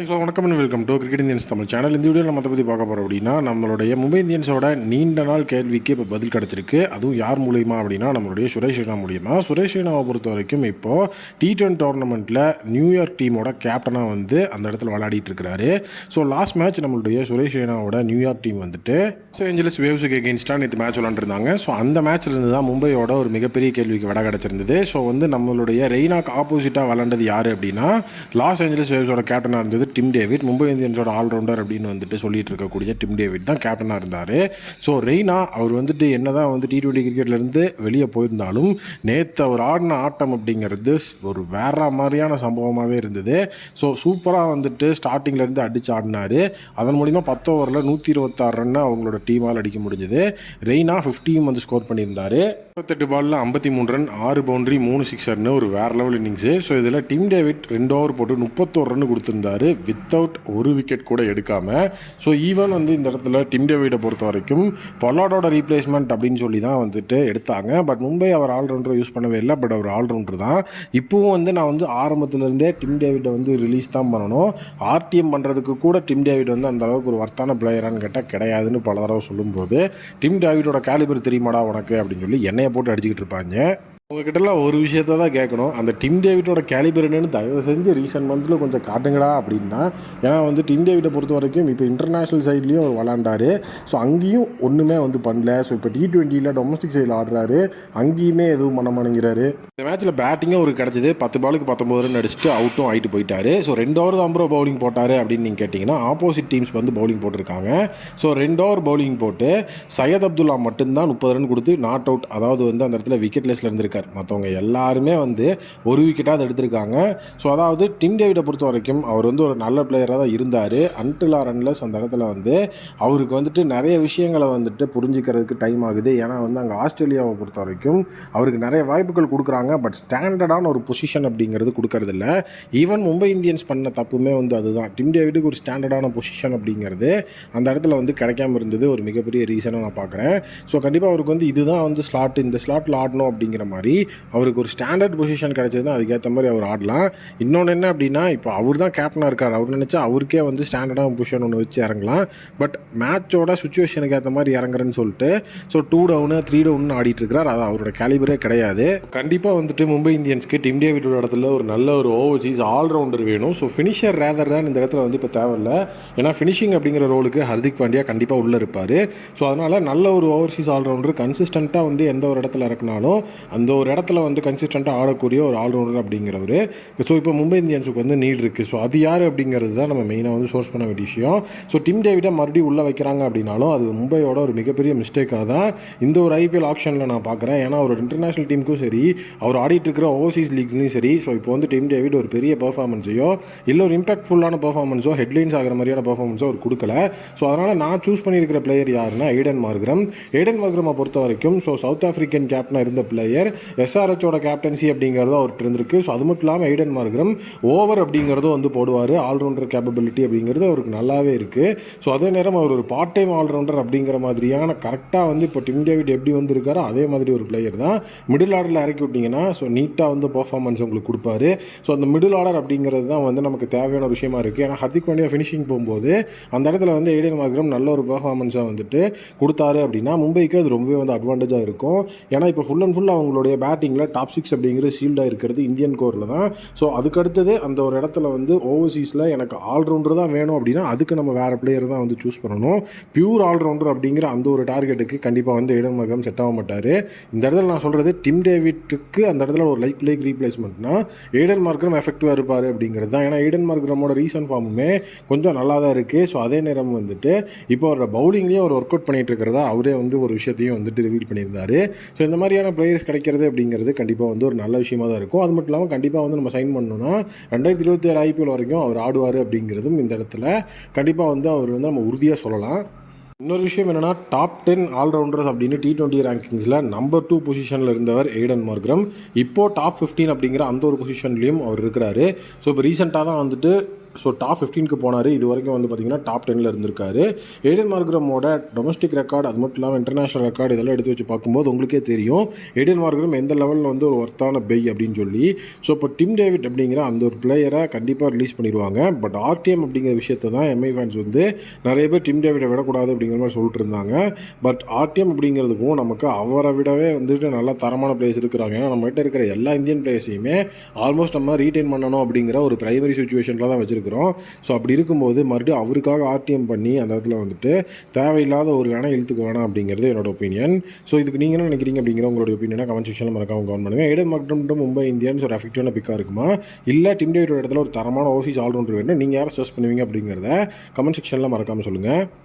வணக்கம் and welcome to cricket Indians Tamil channel. இந்த video நம்ம பற்றி பார்க்க போகிறோம் அப்படின்னா, நம்மளுடைய மும்பை இந்தியன்ஸோட நீண்ட நாள் கேள்விக்கு இப்போ பதில் கிடச்சிருக்கு. அதுவும் யார் மூலியமா அப்படின்னா, நம்மளுடைய சுரேஷ் ரெய்னா மூலியமா. சுரேஷ் ரெய்னாவை பொறுத்த வரைக்கும் இப்போது T20 டோர்னமெண்ட்டில் நியூயார்க் டீமோட கேப்டனாக வந்து அந்த இடத்துல விளையாடிட்டு இருக்கிறாரு. ஸோ லாஸ்ட் மேட்ச் நம்மளுடைய சுரேஷ் ரெய்னாவோட நியூயார்க் டீம் வந்துட்டு லாஸ் ஏஞ்சலஸ் வேவ்ஸுக்கு எகெயின்ஸ்டாக நேற்று மேட்ச் விளாண்டுருந்தாங்க. ஸோ அந்த மேட்ச்ல இருந்து தான் மும்பையோட ஒரு மிகப்பெரிய கேள்விக்கு விட கிடச்சிருந்தது. ஸோ வந்து நம்மளுடைய ரெய்னாக்கு ஆப்போசிட்டாக விளாண்டது யார் அப்படின்னா, லாஸ் ஏஞ்சலஸ் வேவ்ஸோட கேப்டனாக இருந்தது டிம் டேவிட். மும்பை இந்தியன்ஸோட ஆல்ரவுண்டர் அப்படின்னு வந்துட்டு சொல்லிட்டு இருக்கக்கூடிய டிம் டேவிட் தான் கேப்டனாக இருந்தார். ஸோ ரெய்னா அவர் வந்துட்டு என்னதான் வந்து T20 கிரிக்கெட்லேருந்து வெளியே போயிருந்தாலும் நேற்று அவர் ஆடின ஆட்டம் அப்படிங்கிறது ஒரு வேற மாதிரியான சம்பவமாகவே இருந்தது. ஸோ சூப்பராக வந்துட்டு ஸ்டார்டிங்லேருந்து அடித்து ஆடினார். அதன் மூலிமா 10 ஓவரில் 126 ரன் அவங்களோட டீமால் அடிக்க முடிஞ்சது. ரெய்னா 50 வந்து ஸ்கோர் பண்ணியிருந்தார். 28 பாலில் 53 ரன், 6 பவுண்டரி, 3 சிக்ஸர்னு ஒரு வேறு லெவல் இன்னிங்ஸு. ஸோ இதில் டிம் டேவிட் 2 ஓவர் போட்டு 31 ரன் கொடுத்துருந்தாரு வித்தவுட் ஒரு விக்கெட் கூட எடுக்காமல். ஸோ ஈவன் வந்து இந்த இடத்துல டிம் டேவிடை பொறுத்த வரைக்கும் பொலார்டோட ரீப்ளேஸ்மெண்ட் அப்படின்னு சொல்லி தான் வந்துட்டு எடுத்தாங்க. பட் மும்பை அவர் ஆல்ரவுண்டரை யூஸ் பண்ணவே இல்லை. பட் அவர் ஆல்ரவுண்டர் தான். இப்போவும் வந்து நான் வந்து ஆரம்பத்துலேருந்தே டிம் டேவிடை வந்து ரிலீஸ் தான் பண்ணணும், ஆர்டிஎம் பண்ணுறதுக்கு கூட டிம் டேவிட் வந்து அந்த அளவுக்கு ஒரு வர்த்தான பிளேயரான்னு கேட்டால் கிடையாதுன்னு பல தடவை சொல்லும்போது, டிம் டேவிடோட கேலிபர் தெரியுமாடா உனக்கு அப்படின்னு சொல்லி என்னையை போட்டு அடிச்சுக்கிட்டு இருப்பாங்க. உங்ககிட்டலாம் ஒரு விஷயத்த தான் கேட்கணும், அந்த டிம் டேவிட்டோட கேலிபர் என்னன்னு தயவு செஞ்சு ரீசன்ட் மந்த்தில் கொஞ்சம் காட்டுங்கடா அப்படின்னா. ஏன்னா வந்து டிம் டேவிட்டை பொறுத்த வரைக்கும் இப்போ இன்டர்நேஷ்னல் சைட்லேயும் அவர் விளாண்டாரு. ஸோ அங்கேயும் ஒன்றுமே வந்து பண்ணல. ஸோ இப்போ T20 டொமஸ்டிக் சைடில் ஆடுறாரு, அங்கேயுமே எதுவும் பண்ண மாட்டேங்கிறாரு. இந்த மேட்ச்சில் பேட்டிங்கும் அவருக்கு கிடச்சிது. 10 பாலுக்கு 19 ரன் அடிச்சுட்டு அவுட்டும் ஆகிட்டு போயிட்டாரு. ஸோ 2 ஓவர் தான் பவுலிங் போட்டார் அப்படின்னு நீங்கள் கேட்டிங்கன்னா, ஆப்போசிட் டீம்ஸ் வந்து பவுலிங் போட்டிருக்காங்க. ஸோ 2 ஓவர் பவுலிங் போட்டு சையத் அப்துல்லா மட்டும்தான் 30 ரன் கொடுத்து நாட் அவுட், அதாவது வந்து அந்த இடத்துல விக்கெட் லெஸ்ல இருந்திருக்காரு. மற்றவங்க எல்லாருமே வந்து ஒரு விக்கெட்டாக எடுத்திருக்காங்க. ஸோ அதாவது டிம் டேவிடை பொறுத்த வரைக்கும் அவர் வந்து ஒரு நல்ல பிளேயராக தான் இருந்தார். அன்டில் ஆர் அன்லெஸ் அந்த இடத்துல வந்து அவருக்கு வந்துட்டு நிறைய விஷயங்களை வந்துட்டு புரிஞ்சுக்கிறதுக்கு டைம் ஆகுது. ஏன்னா வந்து அங்கே ஆஸ்திரேலியாவை பொறுத்த வரைக்கும் அவருக்கு நிறைய வாய்ப்புகள் கொடுக்குறாங்க. பட் ஸ்டாண்டர்டான ஒரு பொசிஷன் அப்படிங்கிறது கொடுக்கறதில்ல. ஈவன் மும்பை இந்தியன்ஸ் பண்ண தப்புமே வந்து அதுதான். டிம் டேவிடுக்கு ஒரு ஸ்டாண்டர்டான பொசிஷன் அப்படிங்கிறது அந்த இடத்துல வந்து கிடைக்காம இருந்தது ஒரு மிகப்பெரிய ரீசனாக நான் பார்க்குறேன். ஸோ கண்டிப்பாக அவருக்கு வந்து இதுதான் வந்து ஸ்லாட், இந்த ஸ்லாட்டில் ஆடணும் அப்படிங்கிற மாதிரி அவருக்கு ஒரு ஸ்டாண்டர்ட் பொசிஷன் கிடைச்சதுன்னா அதுக்கேற்ற மாதிரி அவர் ஆடலாம். இன்னொன்று என்ன அப்படின்னா, இப்போ அவர் தான் கேப்டனாக இருக்கார். அவர் நினச்சா அவருக்கே வந்து ஸ்டாண்டர்டான பொசிஷன் ஒன்று வச்சு இறங்கலாம். பட் மேட்சோட சுச்சுவேஷனுக்கு ஏற்ற மாதிரி இறங்குறேன்னு சொல்லிட்டு ஸோ 2 டவுனு 3 டவுன்னு ஆடிட்டு இருக்கிறார். அது அவரோட கேலிபரே கிடையாது. கண்டிப்பாக வந்துட்டு மும்பை இந்தியன்ஸ்க்கு டிம் டேவிடோட இடத்துல ஒரு நல்ல ஒரு ஓவர்சீஸ் ஆல்ரவுண்டர் வேணும். ஸோ ஃபினிஷர் ரேதர் தான் இந்த இடத்துல வந்து இப்போ தேவையில்லை. ஏன்னா ஃபினிஷிங் அப்படிங்கிற ரோலுக்கு ஹர்திக் பாண்டியா கண்டிப்பாக உள்ளே இருப்பார். ஸோ அதனால் நல்ல ஒரு ஓவர்சீஸ் ஆல்ரவுண்டர் கன்சிஸ்டண்ட்டாக வந்து எந்த ஒரு இடத்துல இறக்குனாலும் அந்த ஒரு இடத்துல வந்து கன்சிஸ்டண்ட்டாக ஆடக்கூடிய ஒரு ஆல்ரவுண்டர் அப்படிங்கிறவர். ஸோ இப்போ மும்பை இந்தியன்ஸுக்கு வந்து நீட் இருக்குது. ஸோ அது யார் அப்படிங்கிறது தான் நம்ம மெயினாக வந்து சோர்ஸ் பண்ண வேண்டிய விஷயம். ஸோ டிம் டேவிடை மறுபடியும் உள்ளே வைக்கிறாங்க அப்படின்னாலும் அது மும்பையோட ஒரு மிகப்பெரிய மிஸ்டேக்காக தான் இந்த ஒரு IPL ஆப்ஷனில் நான் பார்க்குறேன். ஏன்னா ஒரு இன்டர்நேஷனல் டீமுக்கும் சரி, அவர் ஆடிட்டு இருக்கிற ஓவர்சீஸ் லீக்ஸ்லையும் சரி, ஸோ இப்போ வந்து டிம் டேவிட் ஒரு பெரிய பெர்ஃபார்மன்ஸையோ இல்லை ஒரு இம்பாக்ட்ஃபுல்லான பெர்ஃபார்மன்ஸோ ஹெட்லைன்ஸ் ஆகிற மாதிரியான பெர்ஃபார்மன்ஸோ அவர் கொடுக்கல. ஸோ அதனால் நான் சூஸ் பண்ணியிருக்கிற பிளேயர் யாருன்னா எய்டன் மார்க்ரம். எய்டன் மார்க்ரமை பொறுத்த வரைக்கும் ஸோ சவுத் ஆஃப்ரிக்கன் கேப்டனாக இருந்த பிளேயர், SRHோட கேப்டன்சி அப்படிங்கிறது அவர்கிட்ட இருந்திருக்கு. ஸோ அது மட்டும் இல்லாமல் எய்டன் மார்க்ரம் ஓவர் அப்படிங்கிறதும் வந்து போடுவார். ஆல்ரவுண்டர் கேப்பபிலிட்டி அப்படிங்கிறது அவருக்கு நல்லாவே இருக்குது. ஸோ அதே நேரம் அவர் ஒரு பார்ட் டைம் ஆல்ரவுண்டர் அப்படிங்கிற மாதிரியான கரெக்டாக வந்து இப்போ டிம் டேவிட் எப்படி வந்து இருக்காரோ அதே மாதிரி ஒரு பிளேயர் தான். மிடில் ஆர்டரில் இறக்கி விட்டிங்கன்னா ஸோ நீட்டாக வந்து பர்ஃபார்மன்ஸ் உங்களுக்கு கொடுப்பாரு. ஸோ அந்த மிடில் ஆர்டர் அப்படிங்கிறது தான் வந்து நமக்கு தேவையான ஒரு விஷயமா இருக்குது. ஏன்னா ஹர்திக் பாண்டியா ஃபினிஷிங் போகும்போது அந்த இடத்துல வந்து எய்டன் மார்க்ரம் நல்ல ஒரு பர்ஃபார்மன்ஸாக வந்துட்டு கொடுத்தாரு அப்படின்னா மும்பைக்கு அது ரொம்பவே வந்து அட்வான்டேஜாக இருக்கும். ஏன்னா இப்போ ஃபுல் அண்ட் ஃபுல் அவங்களுடைய பேட்டிங்கில் டாப் 6 அப்படிங்கிற ஷீல்டாக இருக்கிறது இந்தியன் கோரில் தான். ஸோ அதுக்கடுத்தது அந்த ஒரு இடத்துல வந்து ஓவர்சீஸில் எனக்கு ஆல்ரவுண்டர் தான் வேணும் அப்படின்னா அதுக்கு நம்ம வேறு பிளேயர் தான் வந்து சூஸ் பண்ணணும். பியூர் ஆல்ரவுண்டர் அப்படிங்கிற அந்த ஒரு டார்கெட்டுக்கு கண்டிப்பாக வந்து எய்டன் மார்க்ரம் செட் ஆக மாட்டார். இந்த இடத்துல நான் சொல்கிறது டிம் டேவிட்டுக்கு அந்த இடத்துல ஒரு லைக் ரீப்ளேஸ்மெண்ட்னா எய்டன் மார்க்ரம் எஃபெக்டிவாக இருப்பார் அப்படிங்கிறது தான். ஏன்னா எய்டன் மார்க்ரமோட ரீசன்ட் ஃபார்முமே கொஞ்சம் நல்லா தான் இருக்குது. ஸோ அதே நேரம் வந்துட்டு இப்போ அவரோட பவுலிங்லேயும் அவர் ஒர்க் அவுட் பண்ணிட்டு இருக்கிறதா அவரே வந்து ஒரு விஷயத்தையும் வந்துட்டு ரிவீல் பண்ணியிருந்தார். ஸோ இந்த மாதிரியான பிளேயர்ஸ் கிடைக்கிறது அப்படிங்கிறது கண்டிப்பாக வந்து ஒரு நல்ல விஷயமா தான் இருக்கும். அது மட்டும் இல்லாமல் கண்டிப்பாக வந்து நம்ம சைன் பண்ணணும்னா 2027 IPL வரைக்கும் அவர் ஆடுவார் அப்படிங்கிறதும் இந்த இடத்துல கண்டிப்பாக வந்து அவர் வந்து நம்ம உறுதியாக சொல்லலாம். இன்னொரு விஷயம் என்னென்னா, டாப் 10 ஆல்ரவுண்டர்ஸ் அப்படின்னு T20 ரேங்கிங்ஸில் நம்பர் 2 பொசிஷனில் இருந்தவர் எய்டன் மார்க்ரம். இப்போது டாப் 15 அப்படிங்கிற அந்த ஒரு பொசிஷன்லேயும் அவர் இருக்கிறாரு. ஸோ இப்போ ரீசெண்டாக தான் வந்துட்டு ஸோ டாப் 15க்கு போனார். இது வரைக்கும் வந்து பார்த்திங்கன்னா டாப் 10ல் இருந்திருக்காரு. ஏடன் மார்க்ரமோட டொமஸ்டிக் ரெக்கார்டு, அது மட்டும் இல்லாமல் இன்டர்நேஷனல் ரெக்கார்டு இதெல்லாம் எடுத்து வச்சு பார்க்கும்போது உங்களுக்கே தெரியும் ஏடன் மார்க்ரம் எந்த லெவலில் வந்து ஒரு ஒர்த்தான பை அப்படின்னு சொல்லி. ஸோ இப்போ டிம் டேவிட் அப்படிங்கிற அந்த ஒரு பிளேயரை கண்டிப்பாக ரிலீஸ் பண்ணிடுவாங்க. பட் ஆர்டிஎம் அப்படிங்கிற விஷயத்தை தான் எம்ஐ ஃபேன்ஸ் வந்து நிறைய பேர் டிம் டேவிடை விடக்கூடாது அப்படிங்கிற மாதிரி சொல்லிட்டு இருந்தாங்க. பட் ஆர்டிஎம் அப்படிங்கிறதுக்கும் நமக்கு அவரை விடவே வந்துட்டு நல்ல தரமான பிளேயர்ஸ் இருக்கிறாங்க. ஏன்னா நம்மகிட்ட இருக்கிற எல்லா இந்தியன் பிளேயர்ஸையுமே ஆல்மோஸ்ட் நம்ம ரீட்டைன் பண்ணணும் அப்படிங்கிற ஒரு பிரைமரி சுச்சுவேஷனில் தான் வச்சிருக்கிறோம். ஸோ அப்படி இருக்கும்போது மறுபடியும் அவருக்காக ஆர்டிஎம் பண்ணி அந்த இடத்துல வந்துட்டு தேவையில்லாத ஒரு வேணால் இழுத்துக்க வேணாம் அப்படிங்கிறது என்னோட ஒப்பீனியன். ஸோ இதுக்கு நீங்கள் என்ன நினைக்கிறீங்க அப்படிங்கிற உங்களோட ஒப்பீனியனை கமெண்ட் செக்ஷனில் மறக்காம கமெண்ட் பண்ணுங்கள். ஏடன் மார்க்ரம் மும்பை இந்தியன்ஸ் ஒரு எஃபெக்டிவான பிக்காக இருக்குமா, இல்லை டிம் டேவிடோட இடத்துல ஒரு தரமான ஓவர்சீஸ் ஆல்ரவுண்டர் வேணும், நீங்கள் யாரை சர்ச் பண்ணுவீங்க அப்படிங்கிறத கமெண்ட் செக்ஷனில் மறக்காமல் சொல்லுங்கள்.